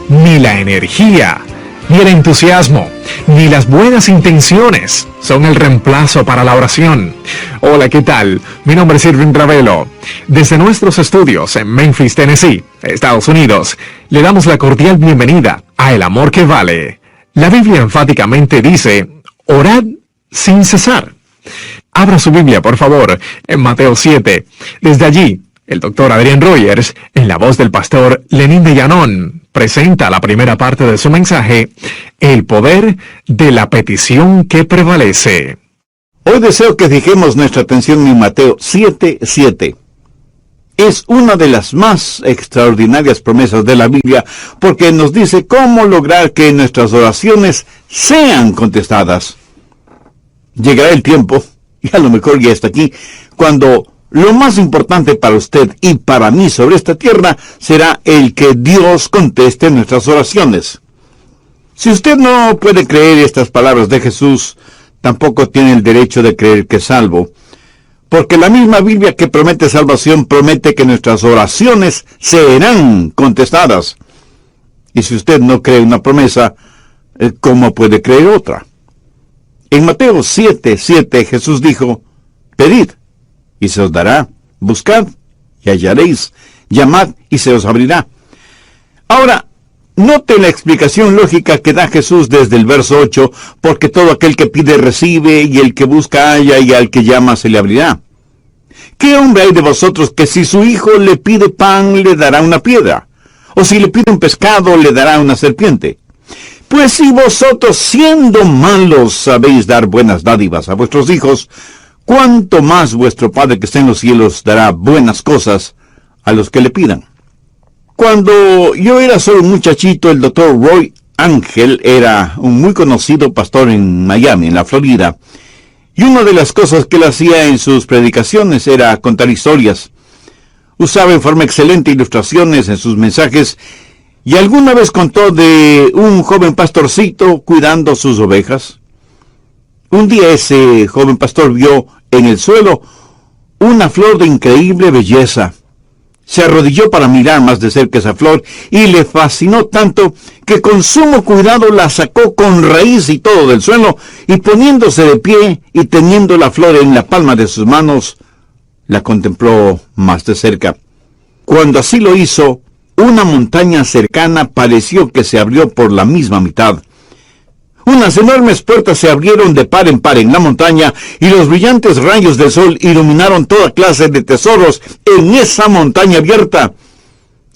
ni la energía, ni el entusiasmo, ni las buenas intenciones son el reemplazo para la oración. Hola, ¿qué tal? Mi nombre es Irving Ravelo. Desde nuestros estudios en Memphis, Tennessee, Estados Unidos, le damos la cordial bienvenida a El Amor que Vale. La Biblia enfáticamente dice, orad sin cesar. Abra su Biblia, por favor, en Mateo 7. Desde allí, el doctor Adrian Rogers, en la voz del pastor Lenín de Llanón, presenta la primera parte de su mensaje, El poder de la petición que prevalece. Hoy deseo que fijemos nuestra atención en Mateo 7:7. Es una de las más extraordinarias promesas de la Biblia porque nos dice cómo lograr que nuestras oraciones sean contestadas. Llegará el tiempo, y a lo mejor ya está aquí, cuando lo más importante para usted y para mí sobre esta tierra será el que Dios conteste nuestras oraciones. Si usted no puede creer estas palabras de Jesús, tampoco tiene el derecho de creer que es salvo, porque la misma Biblia que promete salvación promete que nuestras oraciones serán contestadas. Y si usted no cree una promesa, ¿cómo puede creer otra? En Mateo 7:7 Jesús dijo, pedid, y se os dará, buscad, y hallaréis, llamad, y se os abrirá. Ahora, note la explicación lógica que da Jesús desde el verso 8, porque todo aquel que pide recibe, y el que busca halla, y al que llama se le abrirá. ¿Qué hombre hay de vosotros que si su hijo le pide pan, le dará una piedra? ¿O si le pide un pescado, le dará una serpiente? Pues si vosotros, siendo malos, sabéis dar buenas dádivas a vuestros hijos, ¿cuánto más vuestro Padre que está en los cielos dará buenas cosas a los que le pidan? Cuando yo era solo un muchachito, el doctor Roy Ángel era un muy conocido pastor en Miami, en la Florida. Y una de las cosas que él hacía en sus predicaciones era contar historias. Usaba en forma excelente ilustraciones en sus mensajes, y alguna vez contó de un joven pastorcito cuidando sus ovejas. Un día ese joven pastor vio en el suelo una flor de increíble belleza. Se arrodilló para mirar más de cerca esa flor y le fascinó tanto que con sumo cuidado la sacó con raíz y todo del suelo y poniéndose de pie y teniendo la flor en la palma de sus manos, la contempló más de cerca. Cuando así lo hizo, una montaña cercana pareció que se abrió por la misma mitad. Unas enormes puertas se abrieron de par en par en la montaña y los brillantes rayos del sol iluminaron toda clase de tesoros en esa montaña abierta.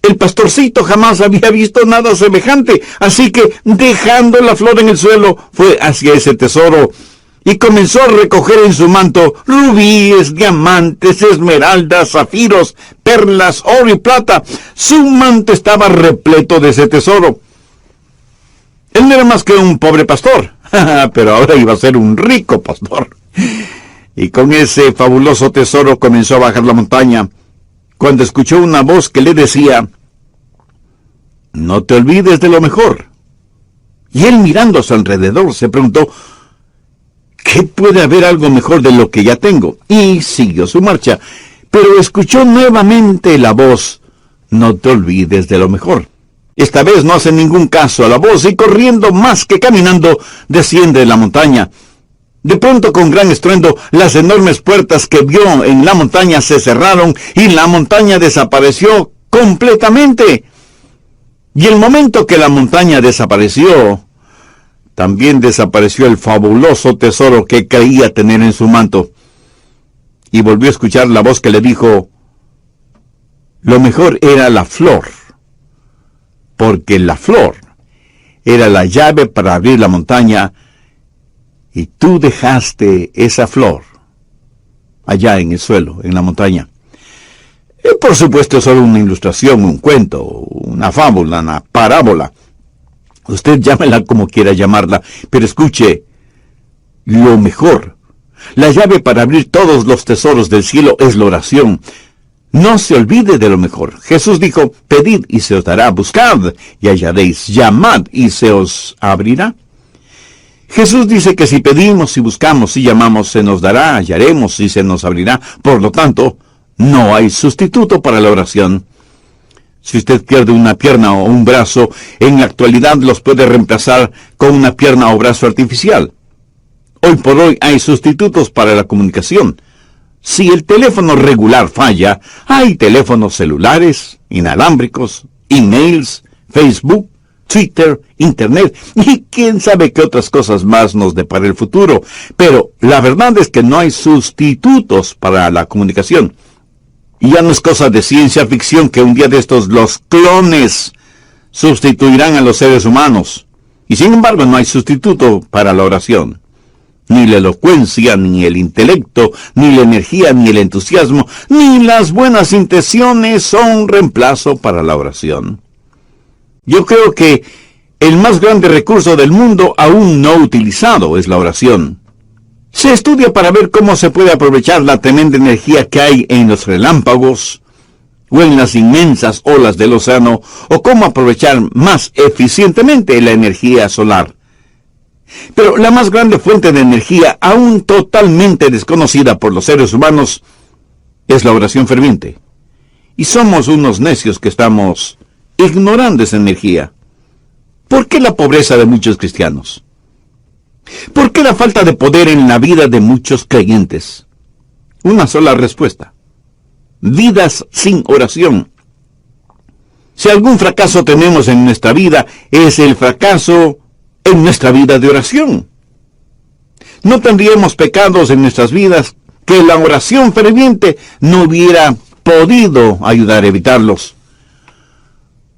El pastorcito jamás había visto nada semejante, así que, dejando la flor en el suelo, fue hacia ese tesoro y comenzó a recoger en su manto rubíes, diamantes, esmeraldas, zafiros, perlas, oro y plata. Su manto estaba repleto de ese tesoro. Él no era más que un pobre pastor, pero ahora iba a ser un rico pastor. Y con ese fabuloso tesoro comenzó a bajar la montaña, cuando escuchó una voz que le decía, no te olvides de lo mejor. Y él, mirando a su alrededor, se preguntó, ¿qué puede haber algo mejor de lo que ya tengo? Y siguió su marcha, pero escuchó nuevamente la voz, no te olvides de lo mejor. Esta vez no hace ningún caso a la voz y corriendo más que caminando, desciende de la montaña. De pronto, con gran estruendo, las enormes puertas que vio en la montaña se cerraron y la montaña desapareció completamente. Y el momento que la montaña desapareció, también desapareció el fabuloso tesoro que creía tener en su manto. Y volvió a escuchar la voz que le dijo, lo mejor era la flor, porque la flor era la llave para abrir la montaña, y tú dejaste esa flor allá en el suelo, en la montaña. Por supuesto, es solo una ilustración, un cuento, una fábula, una parábola. Usted llámela como quiera llamarla, pero escuche, lo mejor, la llave para abrir todos los tesoros del cielo es la oración. No se olvide de lo mejor. Jesús dijo, pedid y se os dará, buscad y hallaréis, llamad y se os abrirá. Jesús dice que si pedimos y buscamos y llamamos, se nos dará, hallaremos y se nos abrirá. Por lo tanto, no hay sustituto para la oración. Si usted pierde una pierna o un brazo, en la actualidad los puede reemplazar con una pierna o brazo artificial. Hoy por hoy hay sustitutos para la comunicación. Si el teléfono regular falla, hay teléfonos celulares, inalámbricos, emails, Facebook, Twitter, Internet y quién sabe qué otras cosas más nos depara el futuro. Pero la verdad es que no hay sustitutos para la comunicación. Y ya no es cosa de ciencia ficción que un día de estos los clones sustituirán a los seres humanos. Y sin embargo no hay sustituto para la oración. Ni la elocuencia, ni el intelecto, ni la energía, ni el entusiasmo, ni las buenas intenciones son reemplazo para la oración. Yo creo que el más grande recurso del mundo aún no utilizado es la oración. Se estudia para ver cómo se puede aprovechar la tremenda energía que hay en los relámpagos o en las inmensas olas del océano, o cómo aprovechar más eficientemente la energía solar. Pero la más grande fuente de energía, aún totalmente desconocida por los seres humanos, es la oración ferviente. Y somos unos necios que estamos ignorando esa energía. ¿Por qué la pobreza de muchos cristianos? ¿Por qué la falta de poder en la vida de muchos creyentes? Una sola respuesta: vidas sin oración. Si algún fracaso tenemos en nuestra vida, es el fracaso en nuestra vida de oración. No tendríamos pecados en nuestras vidas que la oración ferviente no hubiera podido ayudar a evitarlos.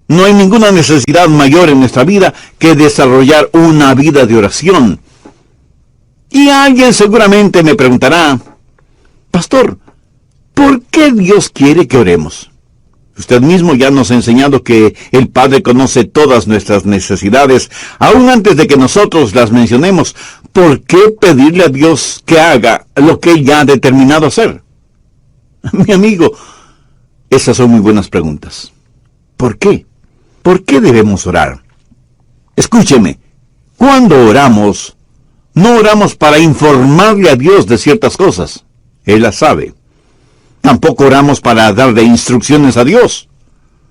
No hay ninguna necesidad mayor en nuestra vida que desarrollar una vida de oración. Y alguien seguramente me preguntará: Pastor, ¿por qué Dios quiere que oremos? Usted mismo ya nos ha enseñado que el Padre conoce todas nuestras necesidades, aún antes de que nosotros las mencionemos. ¿Por qué pedirle a Dios que haga lo que Él ya ha determinado hacer? Mi amigo, esas son muy buenas preguntas. ¿Por qué? ¿Por qué debemos orar? Escúcheme, cuando oramos, no oramos para informarle a Dios de ciertas cosas. Él las sabe. Tampoco oramos para darle instrucciones a Dios.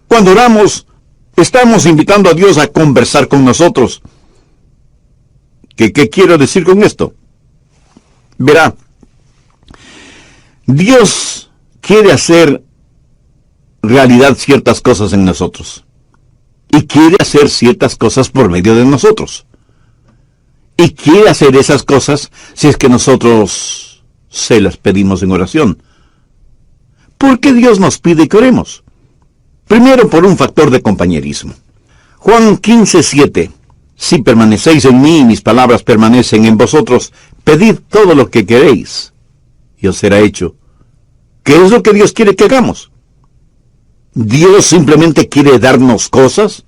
Cuando oramos, estamos invitando a Dios a conversar con nosotros. ¿Qué quiero decir con esto? Verá, Dios quiere hacer realidad ciertas cosas en nosotros. Y quiere hacer ciertas cosas por medio de nosotros. Y quiere hacer esas cosas si es que nosotros se las pedimos en oración. ¿Por qué Dios nos pide que oremos? Primero, por un factor de compañerismo. Juan 15:7. Si permanecéis en mí y mis palabras permanecen en vosotros, pedid todo lo que queréis y os será hecho. ¿Qué es lo que Dios quiere que hagamos? ¿Dios simplemente quiere darnos cosas?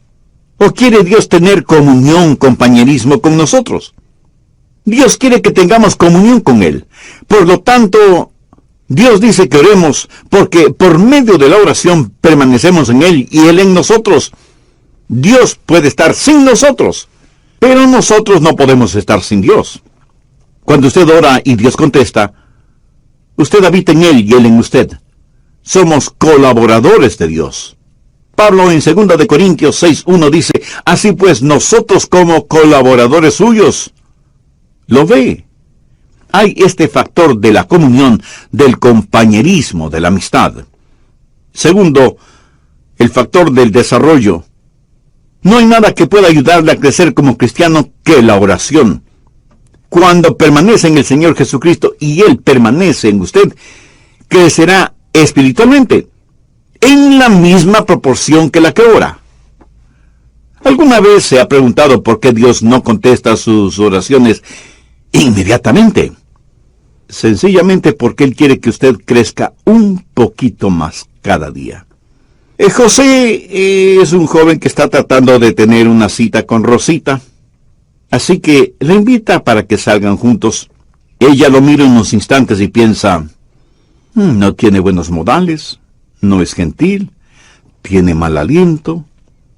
¿O quiere Dios tener comunión, compañerismo con nosotros? Dios quiere que tengamos comunión con Él. Por lo tanto, Dios dice que oremos porque por medio de la oración permanecemos en Él y Él en nosotros. Dios puede estar sin nosotros, pero nosotros no podemos estar sin Dios. Cuando usted ora y Dios contesta, usted habita en Él y Él en usted. Somos colaboradores de Dios. Pablo en 2 de Corintios 6:1 dice: así pues nosotros como colaboradores suyos. ¿Lo ve? Hay este factor de la comunión, del compañerismo, de la amistad. Segundo, el factor del desarrollo. No hay nada que pueda ayudarle a crecer como cristiano que la oración. Cuando permanece en el Señor Jesucristo y Él permanece en usted, crecerá espiritualmente en la misma proporción que la que ora. ¿Alguna vez se ha preguntado por qué Dios no contesta sus oraciones inmediatamente? Sencillamente porque Él quiere que usted crezca un poquito más cada día. José es un joven que está tratando de tener una cita con Rosita, así que le invita para que salgan juntos. Ella lo mira unos instantes y piensa: no tiene buenos modales, no es gentil, tiene mal aliento,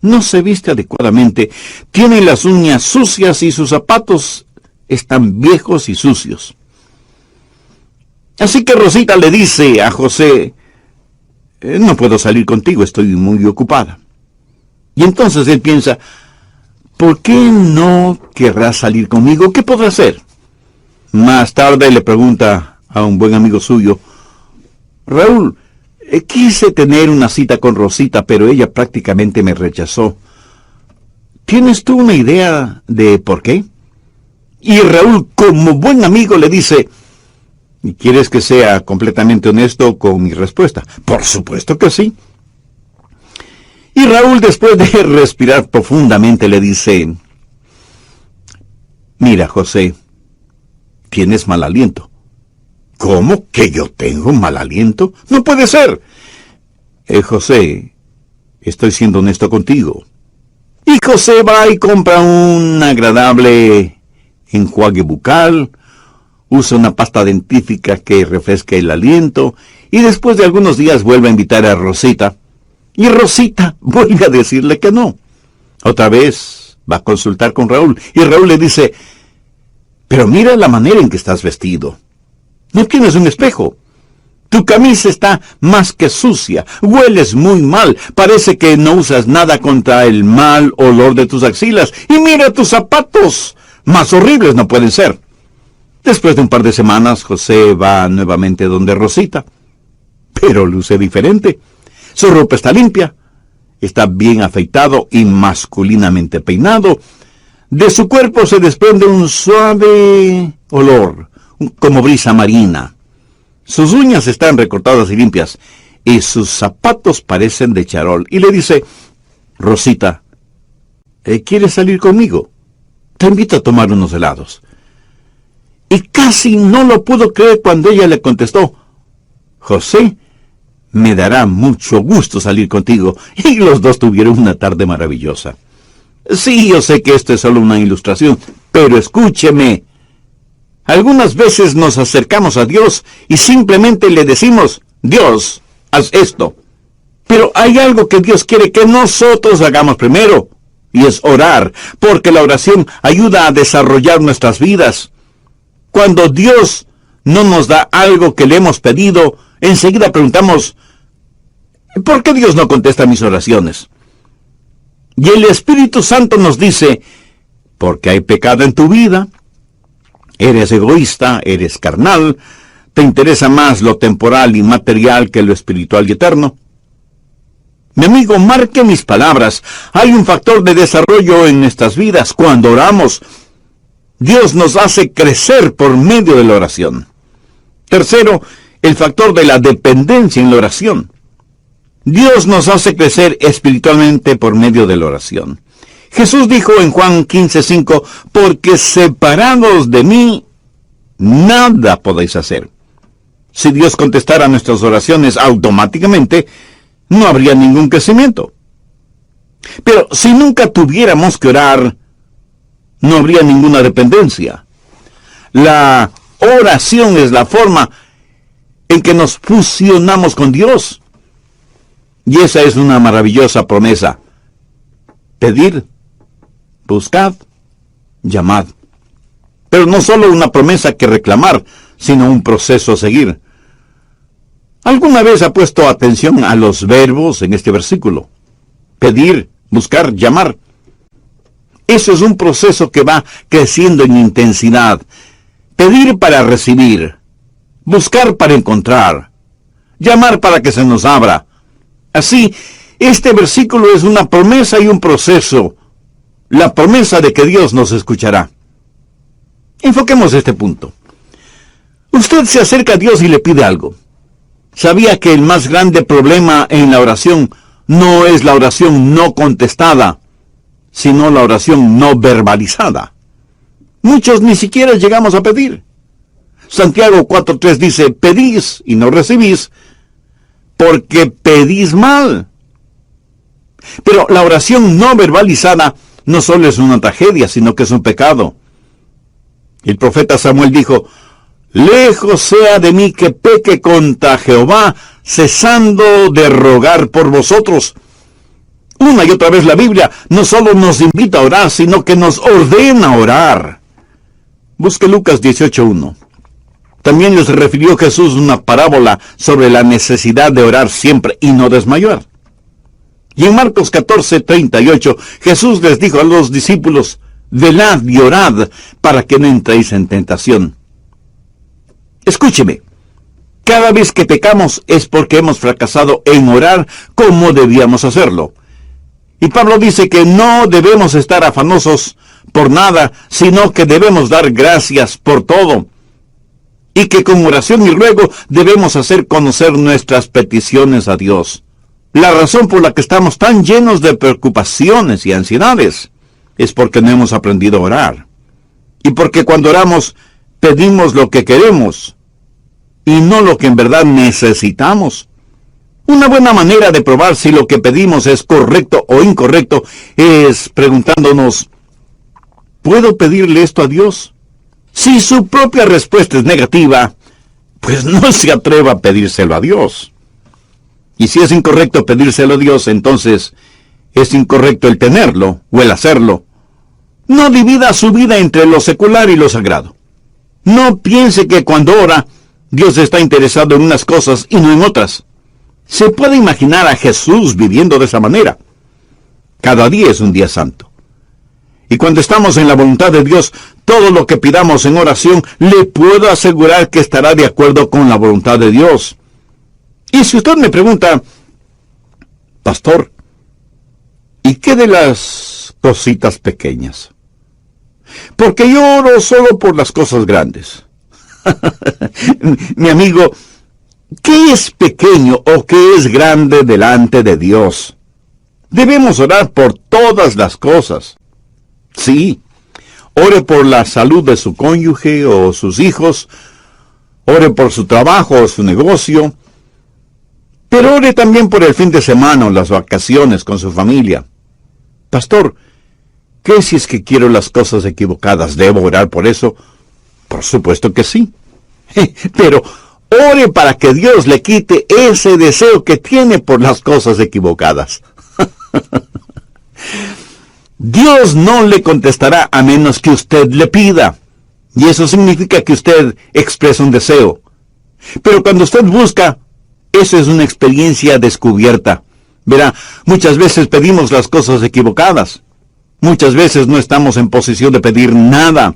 no se viste adecuadamente, tiene las uñas sucias y sus zapatos están viejos y sucios. Así que Rosita le dice a José: no puedo salir contigo, estoy muy ocupada. Y entonces él piensa, ¿por qué no querrás salir conmigo? ¿Qué podrá hacer? Más tarde le pregunta a un buen amigo suyo, Raúl, quise tener una cita con Rosita, pero ella prácticamente me rechazó. ¿Tienes tú una idea de por qué? Y Raúl, como buen amigo, le dice, ¿y quieres que sea completamente honesto con mi respuesta? Por supuesto que sí. Y Raúl, después de respirar profundamente, le dice, mira, José, tienes mal aliento. ¿Cómo que yo tengo mal aliento? No puede ser. José, estoy siendo honesto contigo. Y José va y compra un agradable enjuague bucal, usa una pasta dentífrica que refresca el aliento, y después de algunos días vuelve a invitar a Rosita, y Rosita vuelve a decirle que no. Otra vez va a consultar con Raúl, y Raúl le dice, pero mira la manera en que estás vestido. No tienes un espejo. Tu camisa está más que sucia, hueles muy mal, parece que no usas nada contra el mal olor de tus axilas, y mira tus zapatos, más horribles no pueden ser. Después de un par de semanas, José va nuevamente donde Rosita, pero luce diferente. Su ropa está limpia, está bien afeitado y masculinamente peinado. De su cuerpo se desprende un suave olor, como brisa marina. Sus uñas están recortadas y limpias, y sus zapatos parecen de charol. Y le dice, Rosita, ¿quieres salir conmigo? Te invito a tomar unos helados. Y casi no lo pudo creer cuando ella le contestó, José, me dará mucho gusto salir contigo. Y los dos tuvieron una tarde maravillosa. Sí, yo sé que esto es solo una ilustración, pero escúcheme. Algunas veces nos acercamos a Dios y simplemente le decimos, Dios, haz esto. Pero hay algo que Dios quiere que nosotros hagamos primero, y es orar, porque la oración ayuda a desarrollar nuestras vidas. Cuando Dios no nos da algo que le hemos pedido, enseguida preguntamos, ¿por qué Dios no contesta mis oraciones? Y el Espíritu Santo nos dice, porque hay pecado en tu vida, eres egoísta, eres carnal, te interesa más lo temporal y material que lo espiritual y eterno. Mi amigo, marque mis palabras. Hay un factor de desarrollo en nuestras vidas. Cuando oramos, Dios nos hace crecer por medio de la oración. Tercero, el factor de la dependencia en la oración. Dios nos hace crecer espiritualmente por medio de la oración. Jesús dijo en Juan 15:5, porque separados de mí, nada podéis hacer. Si Dios contestara nuestras oraciones automáticamente, no habría ningún crecimiento. Pero si nunca tuviéramos que orar, no habría ninguna dependencia. La oración es la forma en que nos fusionamos con Dios. Y esa es una maravillosa promesa. Pedir, buscad, llamad. Pero no solo una promesa que reclamar, sino un proceso a seguir. ¿Alguna vez ha puesto atención a los verbos en este versículo? Pedir, buscar, llamar. Eso es un proceso que va creciendo en intensidad. Pedir para recibir, buscar para encontrar, llamar para que se nos abra. Así, este versículo es una promesa y un proceso. La promesa de que Dios nos escuchará. Enfoquemos este punto. Usted se acerca a Dios y le pide algo. ¿Sabía que el más grande problema en la oración no es la oración no contestada, sino la oración no verbalizada? Muchos ni siquiera llegamos a pedir. Santiago 4:3 dice, pedís y no recibís, porque pedís mal. Pero la oración no verbalizada no solo es una tragedia, sino que es un pecado. El profeta Samuel dijo, lejos sea de mí que peque contra Jehová, cesando de rogar por vosotros. Una y otra vez la Biblia no solo nos invita a orar, sino que nos ordena orar. Busque Lucas 18:1. También les refirió Jesús una parábola sobre la necesidad de orar siempre y no desmayar. Y en Marcos 14:38, Jesús les dijo a los discípulos: velad y orad para que no entréis en tentación. Escúcheme, cada vez que pecamos es porque hemos fracasado en orar como debíamos hacerlo. Y Pablo dice que no debemos estar afanosos por nada, sino que debemos dar gracias por todo. Y que con oración y ruego debemos hacer conocer nuestras peticiones a Dios. La razón por la que estamos tan llenos de preocupaciones y ansiedades es porque no hemos aprendido a orar. Y porque cuando oramos pedimos lo que queremos y no lo que en verdad necesitamos. Una buena manera de probar si lo que pedimos es correcto o incorrecto es preguntándonos: ¿puedo pedirle esto a Dios? Si su propia respuesta es negativa, pues no se atreva a pedírselo a Dios. Y si es incorrecto pedírselo a Dios, entonces es incorrecto el tenerlo o el hacerlo. No divida su vida entre lo secular y lo sagrado. No piense que cuando ora, Dios está interesado en unas cosas y no en otras. Se puede imaginar a Jesús viviendo de esa manera. Cada día es un día santo. Y cuando estamos en la voluntad de Dios, todo lo que pidamos en oración, le puedo asegurar que estará de acuerdo con la voluntad de Dios. Y si usted me pregunta: pastor, ¿y qué de las cositas pequeñas? Porque yo oro solo por las cosas grandes. Mi amigo, ¿qué es pequeño o qué es grande delante de Dios? Debemos orar por todas las cosas. Sí, ore por la salud de su cónyuge o sus hijos, ore por su trabajo o su negocio, pero ore también por el fin de semana o las vacaciones con su familia. Pastor, ¿qué si es que quiero las cosas equivocadas? ¿Debo orar por eso? Por supuesto que sí. Pero ore para que Dios le quite ese deseo que tiene por las cosas equivocadas. Dios no le contestará a menos que usted le pida. Y eso significa que usted expresa un deseo. Pero cuando usted busca, eso es una experiencia descubierta. Verá, muchas veces pedimos las cosas equivocadas. Muchas veces no estamos en posición de pedir nada.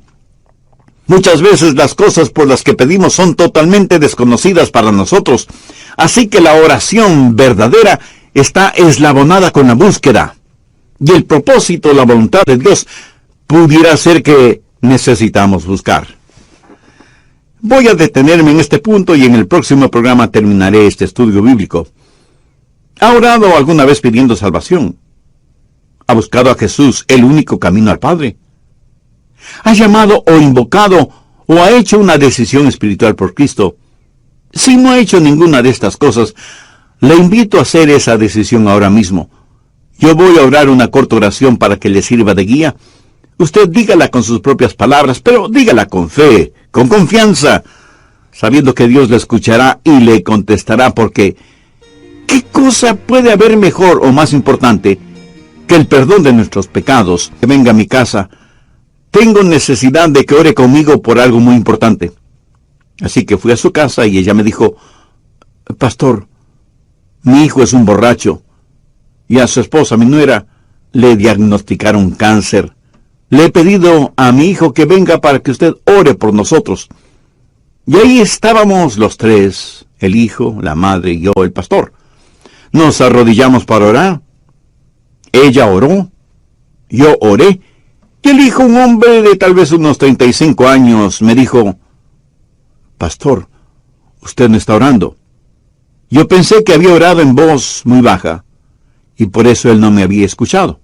Muchas veces las cosas por las que pedimos son totalmente desconocidas para nosotros. Así que la oración verdadera está eslabonada con la búsqueda. Y el propósito, la voluntad de Dios, pudiera ser que necesitamos buscar. Voy a detenerme en este punto y en el próximo programa terminaré este estudio bíblico. ¿Ha orado alguna vez pidiendo salvación? ¿Ha buscado a Jesús, el único camino al Padre? ¿Ha llamado o invocado o ha hecho una decisión espiritual por Cristo? Si no ha hecho ninguna de estas cosas, le invito a hacer esa decisión ahora mismo. Yo voy a orar una corta oración para que le sirva de guía. Usted dígala con sus propias palabras, pero dígala con fe, con confianza, sabiendo que Dios le escuchará y le contestará, porque ¿qué cosa puede haber mejor o más importante que el perdón de nuestros pecados? Que venga a mi casa. Tengo necesidad de que ore conmigo por algo muy importante. Así que fui a su casa y ella me dijo: pastor, mi hijo es un borracho. Y a su esposa, mi nuera, le diagnosticaron cáncer. Le he pedido a mi hijo que venga para que usted ore por nosotros. Y ahí estábamos los tres, el hijo, la madre y yo, el pastor. Nos arrodillamos para orar. Ella oró, yo oré, y el hijo, un hombre de tal vez unos 35 años, me dijo: pastor, usted no está orando. Yo pensé que había orado en voz muy baja, y por eso él no me había escuchado.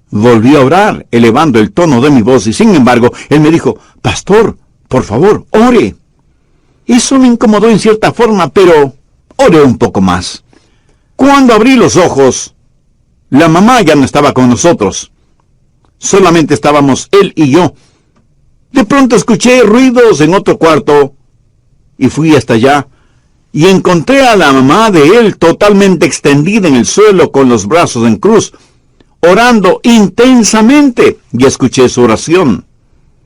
Volví a orar, elevando el tono de mi voz, y sin embargo, él me dijo: pastor, por favor, ore. Eso me incomodó en cierta forma, pero oré un poco más. Cuando abrí los ojos, la mamá ya no estaba con nosotros. Solamente estábamos él y yo. De pronto escuché ruidos en otro cuarto, y fui hasta allá, y encontré a la mamá de él totalmente extendida en el suelo con los brazos en cruz, orando intensamente, y escuché su oración.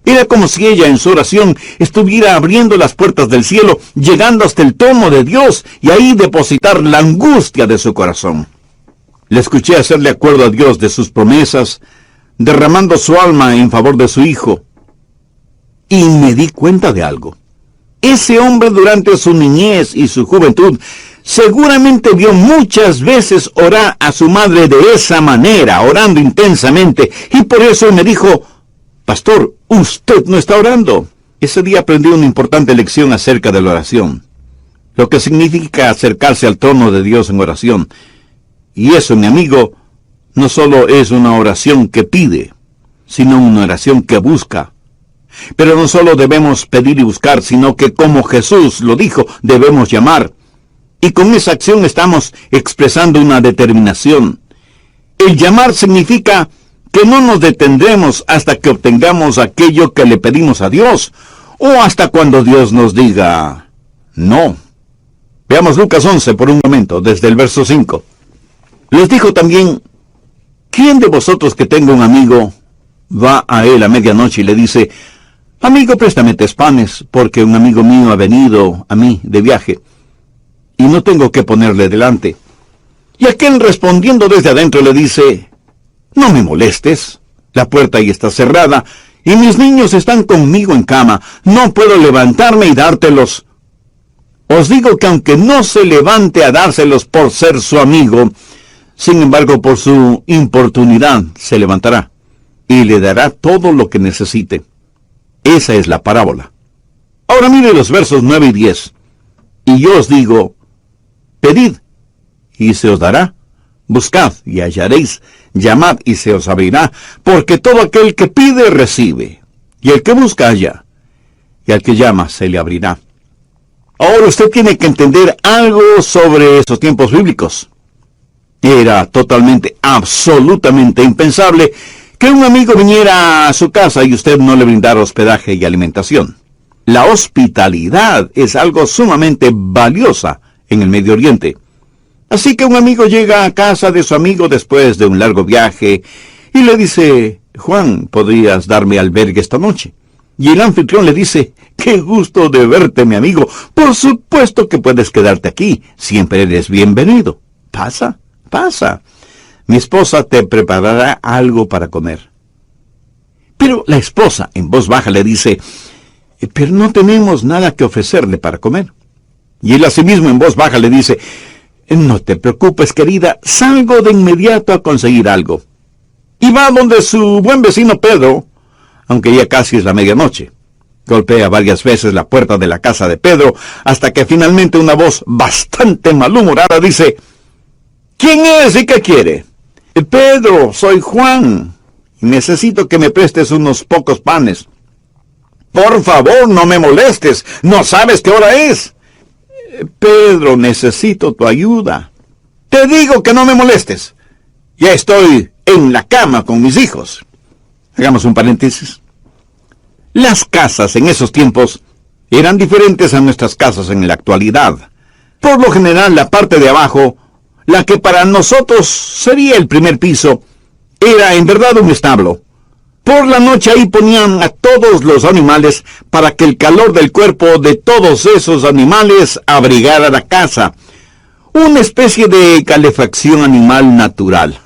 Era como si ella en su oración estuviera abriendo las puertas del cielo, llegando hasta el trono de Dios y ahí depositar la angustia de su corazón. Le escuché hacerle acuerdo a Dios de sus promesas, derramando su alma en favor de su hijo. Y me di cuenta de algo. Ese hombre durante su niñez y su juventud seguramente vio muchas veces orar a su madre de esa manera, orando intensamente, y por eso me dijo: pastor, usted no está orando. Ese día aprendí una importante lección acerca de la oración, lo que significa acercarse al trono de Dios en oración. Y eso, mi amigo, no solo es una oración que pide, sino una oración que busca. Pero no solo debemos pedir y buscar, sino que, como Jesús lo dijo, debemos llamar. Y con esa acción estamos expresando una determinación. El llamar significa que no nos detendremos hasta que obtengamos aquello que le pedimos a Dios, o hasta cuando Dios nos diga no. Veamos Lucas 11 por un momento, desde el verso 5. Les dijo también: ¿quién de vosotros que tenga un amigo va a él a medianoche y le dice: amigo, préstame 3 panes, porque un amigo mío ha venido a mí de viaje, y no tengo que ponerle delante? Y aquel, respondiendo desde adentro, le dice: no me molestes, la puerta ahí está cerrada, y mis niños están conmigo en cama, no puedo levantarme y dártelos. Os digo que aunque no se levante a dárselos por ser su amigo, sin embargo por su importunidad se levantará, y le dará todo lo que necesite. Esa es la parábola. Ahora mire los versos 9 y 10. Y yo os digo: pedid, y se os dará; buscad, y hallaréis; llamad, y se os abrirá. Porque todo aquel que pide, recibe; y el que busca, halla; y al que llama, se le abrirá. Ahora usted tiene que entender algo sobre esos tiempos bíblicos. Era totalmente, absolutamente impensable que un amigo viniera a su casa y usted no le brindara hospedaje y alimentación. La hospitalidad es algo sumamente valiosa en el Medio Oriente. Así que un amigo llega a casa de su amigo después de un largo viaje y le dice: Juan, ¿podrías darme albergue esta noche? Y el anfitrión le dice: qué gusto de verte, mi amigo. Por supuesto que puedes quedarte aquí. Siempre eres bienvenido. Pasa, pasa. Mi esposa te preparará algo para comer. Pero la esposa, en voz baja, le dice: pero no tenemos nada que ofrecerle para comer. Y él asimismo en voz baja le dice: no te preocupes, querida, salgo de inmediato a conseguir algo. Y va donde su buen vecino Pedro, aunque ya casi es la medianoche. Golpea varias veces la puerta de la casa de Pedro, hasta que finalmente una voz bastante malhumorada dice: ¿quién es y qué quiere? Pedro, soy Juan, y necesito que me prestes unos pocos panes. Por favor, no me molestes, ¿no sabes qué hora es? Pedro, necesito tu ayuda. Te digo que no me molestes. Ya estoy en la cama con mis hijos. Hagamos un paréntesis. Las casas en esos tiempos eran diferentes a nuestras casas en la actualidad. Por lo general, la parte de abajo, la que para nosotros sería el primer piso, era en verdad un establo. Por la noche ahí ponían a todos los animales para que el calor del cuerpo de todos esos animales abrigara la casa. Una especie de calefacción animal natural.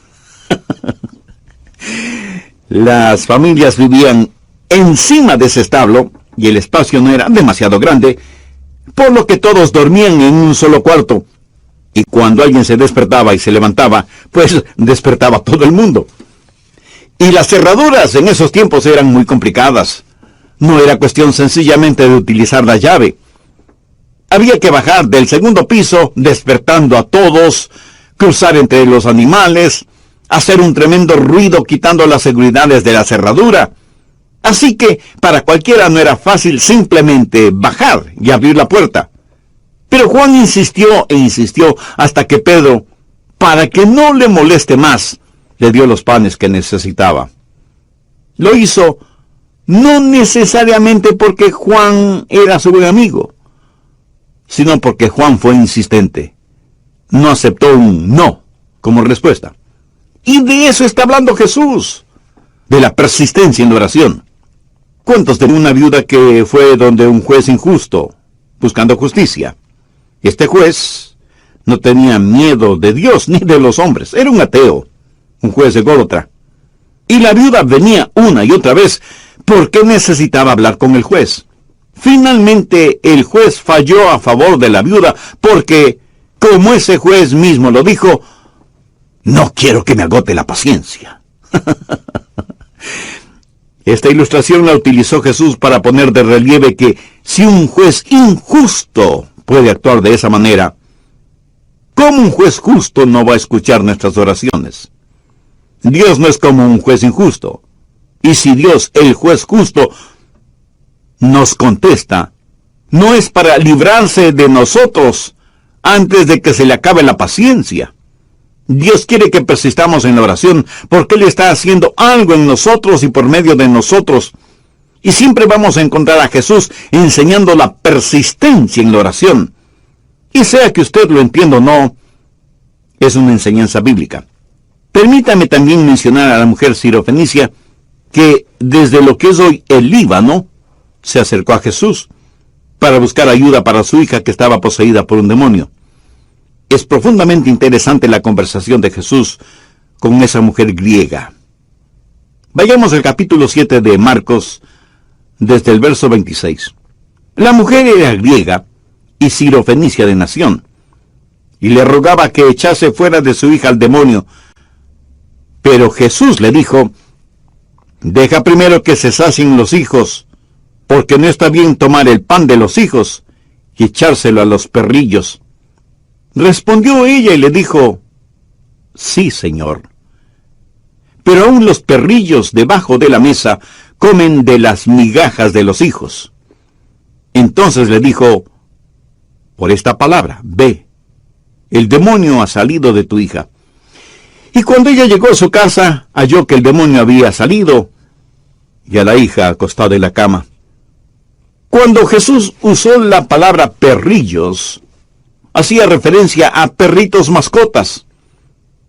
Las familias vivían encima de ese establo y el espacio no era demasiado grande, por lo que todos dormían en un solo cuarto. Y cuando alguien se despertaba y se levantaba, pues despertaba todo el mundo. Y las cerraduras en esos tiempos eran muy complicadas. No era cuestión sencillamente de utilizar la llave. Había que bajar del segundo piso, despertando a todos, cruzar entre los animales, hacer un tremendo ruido quitando las seguridades de la cerradura. Así que para cualquiera no era fácil simplemente bajar y abrir la puerta. Pero Juan insistió e insistió hasta que Pedro, para que no le moleste más, le dio los panes que necesitaba. Lo hizo no necesariamente porque Juan era su buen amigo, sino porque Juan fue insistente. No aceptó un no como respuesta. Y de eso está hablando Jesús, de la persistencia en la oración. ¿Cuántos de una viuda que fue donde un juez injusto, buscando justicia? Este juez no tenía miedo de Dios ni de los hombres. Era un ateo, un juez ególatra. Y la viuda venía una y otra vez porque necesitaba hablar con el juez. Finalmente el juez falló a favor de la viuda porque, como ese juez mismo lo dijo, no quiero que me agote la paciencia. Esta ilustración la utilizó Jesús para poner de relieve que si un juez injusto puede actuar de esa manera, ¿cómo un juez justo no va a escuchar nuestras oraciones? Dios no es como un juez injusto. Y si Dios, el juez justo, nos contesta, no es para librarse de nosotros antes de que se le acabe la paciencia. Dios quiere que persistamos en la oración porque Él está haciendo algo en nosotros y por medio de nosotros. Y siempre vamos a encontrar a Jesús enseñando la persistencia en la oración. Y sea que usted lo entienda o no, es una enseñanza bíblica. Permítame también mencionar a la mujer sirofenicia que desde lo que es hoy el Líbano se acercó a Jesús para buscar ayuda para su hija que estaba poseída por un demonio. Es profundamente interesante la conversación de Jesús con esa mujer griega. Vayamos al capítulo 7 de Marcos, desde el verso 26. La mujer era griega y sirofenicia de nación, y le rogaba que echase fuera de su hija al demonio. Pero Jesús le dijo, deja primero que se sacien los hijos, porque no está bien tomar el pan de los hijos y echárselo a los perrillos. Respondió ella y le dijo, sí, Señor. Pero aún los perrillos debajo de la mesa comen de las migajas de los hijos. Entonces le dijo, por esta palabra, ve, el demonio ha salido de tu hija. Y cuando ella llegó a su casa, halló que el demonio había salido y a la hija acostada en la cama. Cuando Jesús usó la palabra perrillos, hacía referencia a perritos mascotas.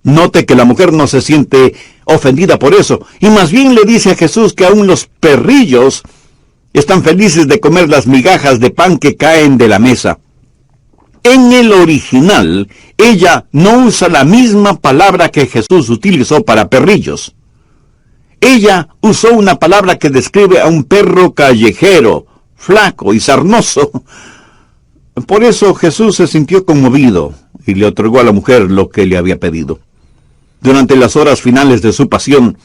Note que la mujer no se siente ofendida por eso, y más bien le dice a Jesús que aún los perrillos están felices de comer las migajas de pan que caen de la mesa. En el original, ella no usa la misma palabra que Jesús utilizó para perrillos. Ella usó una palabra que describe a un perro callejero, flaco y sarnoso. Por eso Jesús se sintió conmovido y le otorgó a la mujer lo que le había pedido. Durante las horas finales de su pasión,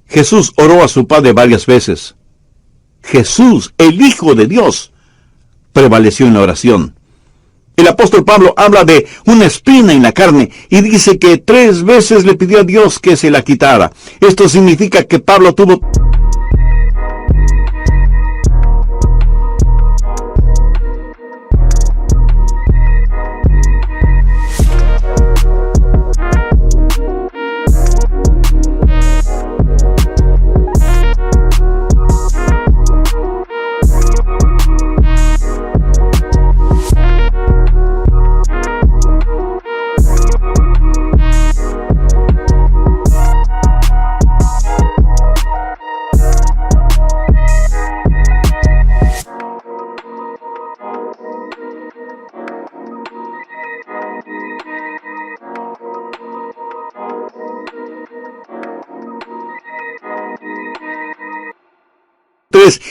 Jesús oró a su Padre varias veces. Jesús, el Hijo de Dios, prevaleció en la oración. El apóstol Pablo habla de una espina en la carne y dice que 3 veces le pidió a Dios que se la quitara. Esto significa que Pablo tuvo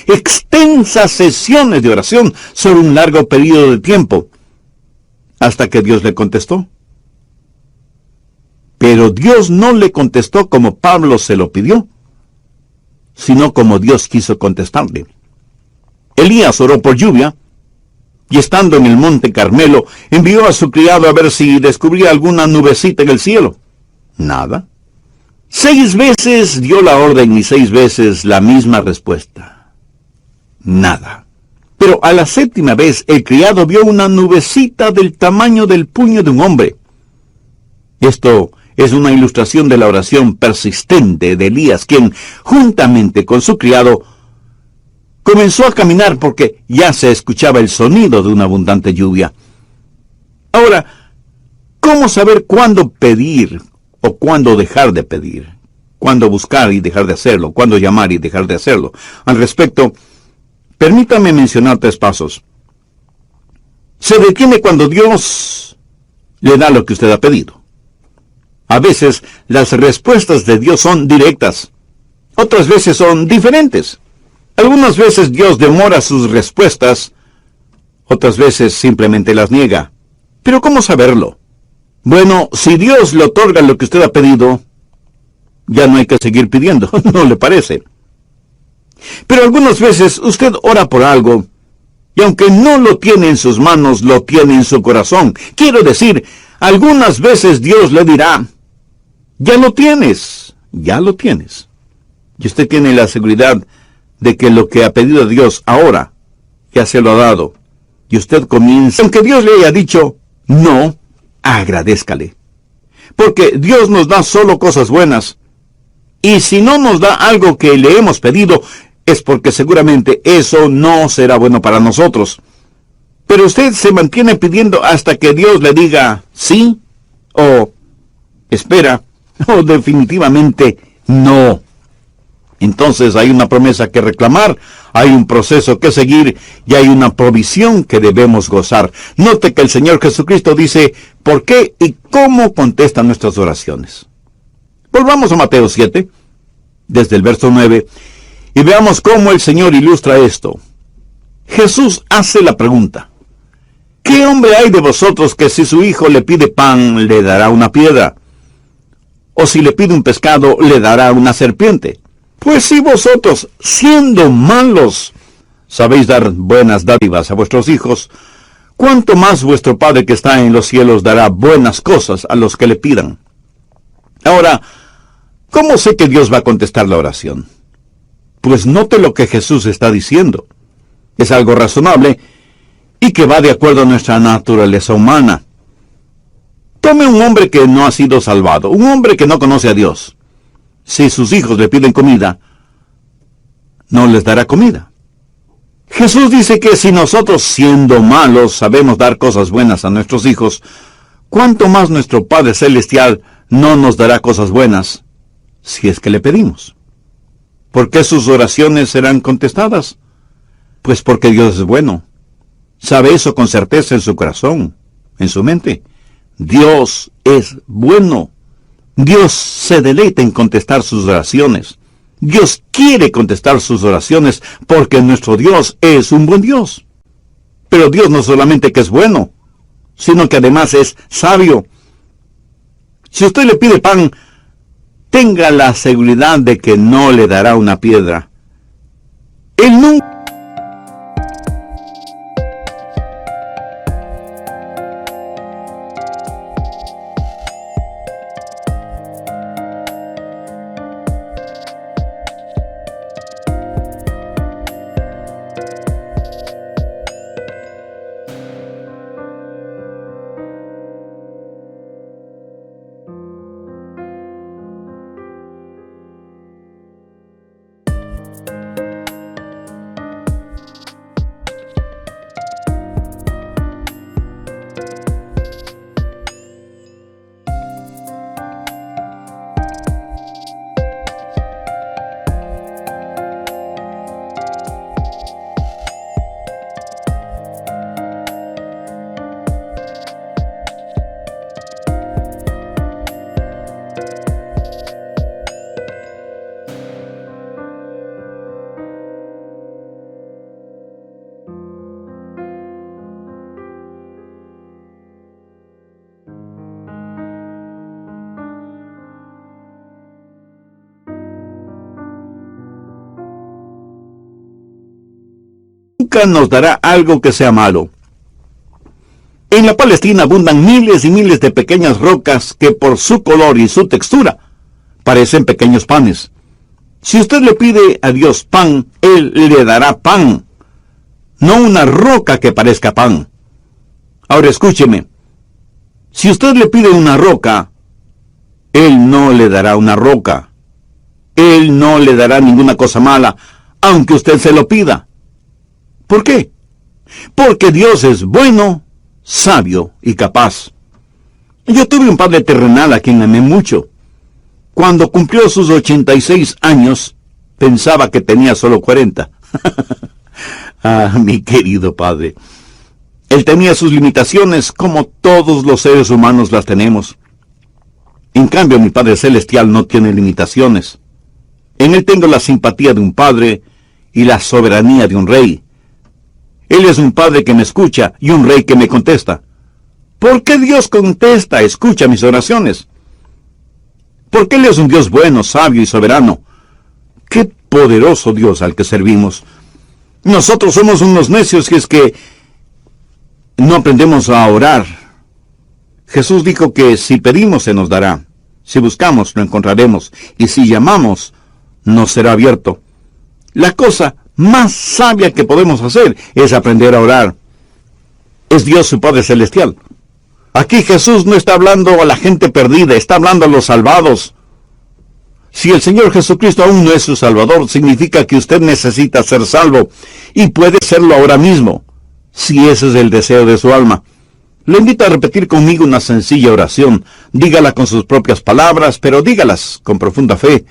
extensas sesiones de oración sobre un largo periodo de tiempo, hasta que Dios le contestó. Pero Dios no le contestó como Pablo se lo pidió, sino como Dios quiso contestarle. Elías oró por lluvia, y estando en el monte Carmelo, envió a su criado a ver si descubría alguna nubecita en el cielo. Nada. 6 veces dio la orden y 6 veces la misma respuesta. Nada. Pero a la 7ª vez el criado vio una nubecita del tamaño del puño de un hombre. Esto es una ilustración de la oración persistente de Elías, quien, juntamente con su criado, comenzó a caminar porque ya se escuchaba el sonido de una abundante lluvia. Ahora, ¿cómo saber cuándo pedir o cuándo dejar de pedir? cuándo buscar y dejar de hacerlo, cuándo llamar y dejar de hacerlo. Al respecto, permítame mencionar 3 pasos. Se detiene cuando Dios le da lo que usted ha pedido. A veces las respuestas de Dios son directas, otras veces son diferentes. Algunas veces Dios demora sus respuestas, otras veces simplemente las niega. Pero ¿cómo saberlo? Bueno, si Dios le otorga lo que usted ha pedido, ya no hay que seguir pidiendo, ¿no le parece? Pero algunas veces usted ora por algo, y aunque no lo tiene en sus manos, lo tiene en su corazón. Quiero decir, algunas veces Dios le dirá, ya lo tienes. Y usted tiene la seguridad de que lo que ha pedido a Dios ahora, ya se lo ha dado. Y usted comienza, aunque Dios le haya dicho, no, agradézcale. Porque Dios nos da solo cosas buenas. Y si no nos da algo que le hemos pedido, es porque seguramente eso no será bueno para nosotros. Pero usted se mantiene pidiendo hasta que Dios le diga sí, o espera, o definitivamente no. Entonces hay una promesa que reclamar, hay un proceso que seguir y hay una provisión que debemos gozar. Note que el Señor Jesucristo dice por qué y cómo contesta nuestras oraciones. Volvamos a Mateo 7, desde el verso 9, y veamos cómo el Señor ilustra esto. Jesús hace la pregunta: ¿qué hombre hay de vosotros que si su hijo le pide pan, le dará una piedra? ¿O si le pide un pescado, le dará una serpiente? Pues si vosotros, siendo malos, sabéis dar buenas dádivas a vuestros hijos, ¿cuánto más vuestro Padre que está en los cielos dará buenas cosas a los que le pidan? Ahora, ¿cómo sé que Dios va a contestar la oración? Pues note lo que Jesús está diciendo. Es algo razonable y que va de acuerdo a nuestra naturaleza humana. Tome un hombre que no ha sido salvado, un hombre que no conoce a Dios. Si sus hijos le piden comida, no les dará comida. Jesús dice que si nosotros, siendo malos, sabemos dar cosas buenas a nuestros hijos, ¿cuánto más nuestro Padre Celestial no nos dará cosas buenas si es que le pedimos? ¿Por qué sus oraciones serán contestadas? Pues porque Dios es bueno. Sabe eso con certeza en su corazón, en su mente. Dios es bueno. Dios se deleita en contestar sus oraciones. Dios quiere contestar sus oraciones porque nuestro Dios es un buen Dios. Pero Dios no solamente que es bueno, sino que además es sabio. Si usted le pide pan, tenga la seguridad de que no le dará una piedra. Él nunca nos dará algo que sea malo. En la Palestina abundan miles y miles de pequeñas rocas que por su color y su textura parecen pequeños panes. Si usted le pide a Dios pan, Él le dará pan, no una roca que parezca pan. Ahora escúcheme, si usted le pide una roca, Él no le dará una roca. Él no le dará ninguna cosa mala, aunque usted se lo pida. ¿Por qué? Porque Dios es bueno, sabio y capaz. Yo tuve un padre terrenal a quien amé mucho. Cuando cumplió sus 86 años, pensaba que tenía solo 40. Ah, mi querido padre. Él tenía sus limitaciones como todos los seres humanos las tenemos. En cambio, mi Padre Celestial no tiene limitaciones. En Él tengo la simpatía de un padre y la soberanía de un rey. Él es un padre que me escucha y un rey que me contesta. ¿Por qué Dios contesta, escucha mis oraciones? Porque Él es un Dios bueno, sabio y soberano. ¡Qué poderoso Dios al que servimos! Nosotros somos unos necios que es que no aprendemos a orar. Jesús dijo que si pedimos se nos dará, si buscamos lo encontraremos, y si llamamos nos será abierto. La cosa más sabia que podemos hacer es aprender a orar. Es Dios su Padre Celestial. Aquí Jesús no está hablando a la gente perdida, está hablando a los salvados. Si el Señor Jesucristo aún no es su Salvador, significa que usted necesita ser salvo, y puede serlo ahora mismo, si ese es el deseo de su alma. Le invito a repetir conmigo una sencilla oración. Dígala con sus propias palabras, pero dígalas con profunda fe.